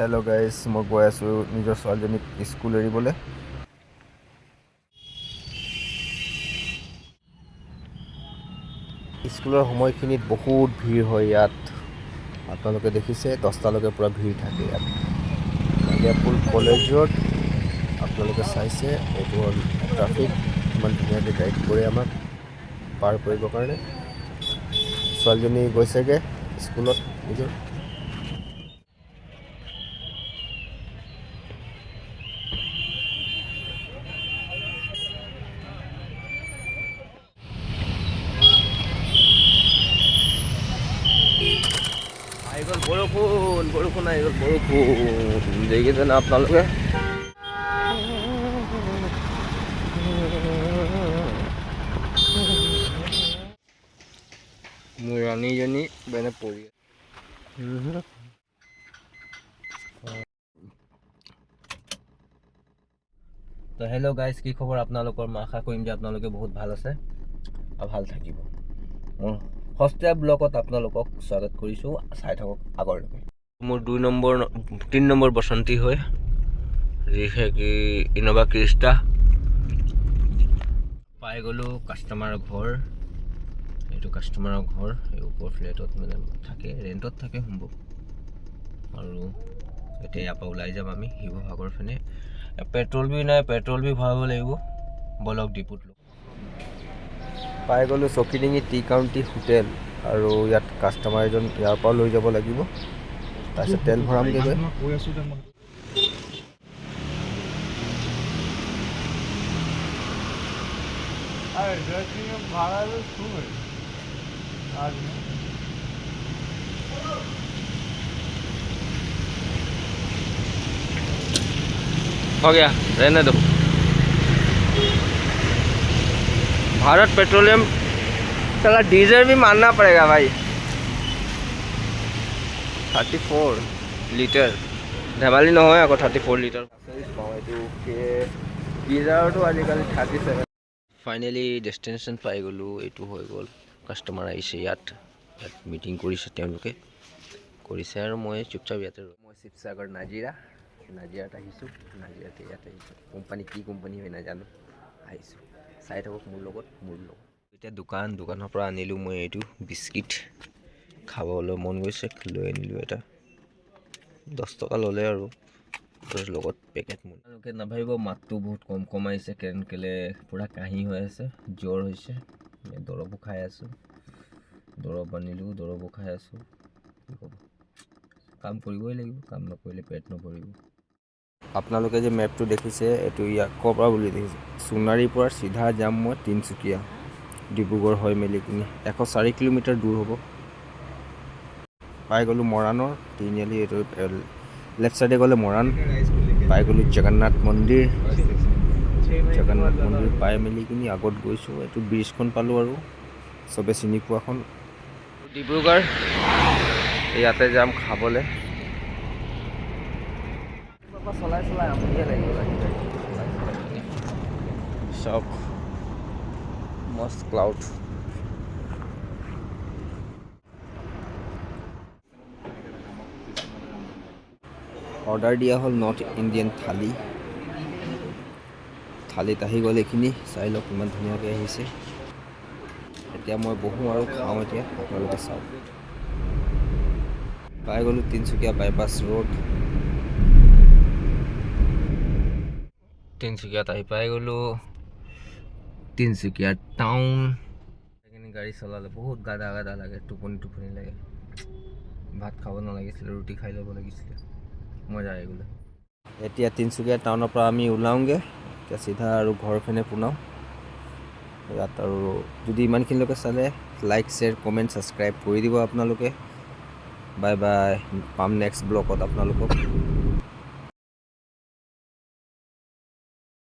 Hello' guys, মই গৈ আছোঁ নিজৰ ছোৱালীজনীক স্কুল এৰিবলৈ। স্কুলৰ সময়খিনিত বহুত ভিৰ হয় ইয়াত। আপোনালোকে দেখিছে 10টালৈকে পূৰা ভিৰ থাকে ইয়াত। নাজিৰাপুৰ কলেজ ৰোড আপোনালোকে চাইছে, এইটো হ'ল ট্ৰাফিক। ইমান ধুনীয়াকৈ গাইড কৰে আমাক পাৰ কৰিবৰ কাৰণে। ছোৱালীজনী গৈছেগৈ স্কুলত নিজৰ। আহি গ'ল বৰষুণ আহি গ'ল বৰষুণ। দেখিছে না আপোনালোকে? মোৰ ৰাণীজনী বেনে পৰি তো হেল্ল' গাইজ, কি খবৰ আপোনালোকৰ? মই আশা কৰিম যে আপোনালোকে বহুত ভাল আছে আৰু ভাল থাকিব। মোৰ সস্তীয়া ব্লগত আপোনালোকক স্বাগত কৰিছোঁ। চাই থাকক আগৰলৈকে। মোৰ 3 নম্বৰ বসন্তী হয়, যিহে কি ইন'ভা ক্ৰিষ্টা। পাই গ'লোঁ কাষ্টমাৰৰ ঘৰ। এইটো কাষ্টমাৰৰ ঘৰ, এই ওপৰ ফ্লেটত মানে থাকে, ৰেণ্টত থাকে সম্ভৱ। আৰু এতিয়া ইয়াৰ পৰা ওলাই যাম আমি শিৱসাগৰ ফালে। পেট্ৰল বি নাই, পেট্ৰল বি ভৰাব লাগিব বলক ডিপুত। পাই গ'লোঁ চকিডিঙি টি কাউণ্টি হোটেল, আৰু ইয়াত কাষ্টমাৰ এজন ইয়াৰ পৰা লৈ যাব লাগিব। তাৰপিছত তেল ভৰামগৈ গৈ। हो गया, रहने दो। भारत पेट्रोलियम चला, डीजल भी मानना पड़ेगा भाई। 34 লিটাৰ ধেমালি নহয় আকৌ। 34 লিটাৰ এইটো গিজাৰটো আজিকালি 37। ফাইনেলি ডেষ্টিনেশ্যন পাই গ'লোঁ। এইটো হৈ গ'ল, কাষ্টমাৰ আহিছে ইয়াত মিটিং কৰিছে, তেওঁলোকে কৰিছে আৰু মই চুপচাপ ইয়াতে। মই শিৱসাগৰ নাজিৰাত আহিছোঁ। নাজিৰাতে ইয়াত আহিছোঁ। কোম্পানী কি কোম্পানী হয় নাজানো, আহিছোঁ। চাই থাকক মোৰ লগত। এতিয়া দোকানৰ পৰা আনিলোঁ মই এইটো বিস্কিট। খাবলৈ মন গৈছে, লৈ আনিলোঁ এটা। 10 টকা ল'লে আৰু লগত পেকেট। আপোনালোকে নাভাবিব মাতটো বহুত কম আহিছে, কেলে পূৰা কাহি হৈ আছে, জ্বৰ হৈছে। দৰৱো খাই আছোঁ, দৰৱ আনিলোঁ, দৰৱো খাই আছোঁ। কি ক'ব, কাম কৰিবই লাগিব, কাম নকৰিলে পেট নভৰিব। আপোনালোকে যে মেপটো দেখিছে, এইটো ইয়াৰ ক'ৰ পৰা বুলি দেখিছে? সোণাৰীৰ পৰা চিধা যাম মই তিনিচুকীয়া, ডিব্ৰুগড় হৈ মেলি কিনি 104 কিলোমিটাৰ দূৰ হ'ব। পাই গ'লোঁ মৰাণৰ তিনিআলি। এইটো লেফ্ট ছাইডে গ'লে মৰাণ পাই গ'লোঁ। জগন্নাথ মন্দিৰ পাই মেলি কিনি আগত গৈছোঁ। এইটো ব্ৰিজখন পালোঁ আৰু চবে চিনি পোৱাখন ডিব্ৰুগড়। ইয়াতে যাম খাবলৈ। চলাই আমনিয়ে লাগিব। চব মস্ত ক্লাউড। অৰ্ডাৰ দিয়া হ'ল নৰ্থ ইণ্ডিয়ান থালিত আহি গ'ল। এইখিনি চাই লওক ইমান ধুনীয়াকৈ আহিছে। এতিয়া মই বহোঁ আৰু খাওঁ। এতিয়া আপোনালোকে চাওক। পাই গ'লোঁ তিনিচুকীয়া বাইপাছ ৰোড। তিনিচুকীয়াত আহি পাই গ'লোঁ তিনিচুকীয়া টাউন। সেইখিনি গাড়ী চলালে বহুত গাদা লাগে, টোপনি লাগে। ভাত খাব নালাগিছিলে, ৰুটি খাই ল'ব লাগিছিলে, মজা আহি গ'লে। এতিয়া তিনিচুকীয়া টাউনৰ পৰা আমি ওলাওঁগৈ। এতিয়া চিধা আৰু ঘৰ পিনে পুনাওঁ ইয়াত। আৰু যদি ইমানখিনিলৈকে চালে, লাইক, শ্বেয়াৰ, কমেণ্ট, ছাবস্ক্ৰাইব কৰি দিব আপোনালোকে। বাই বাই, পাম নেক্সট ব্লগত আপোনালোকক।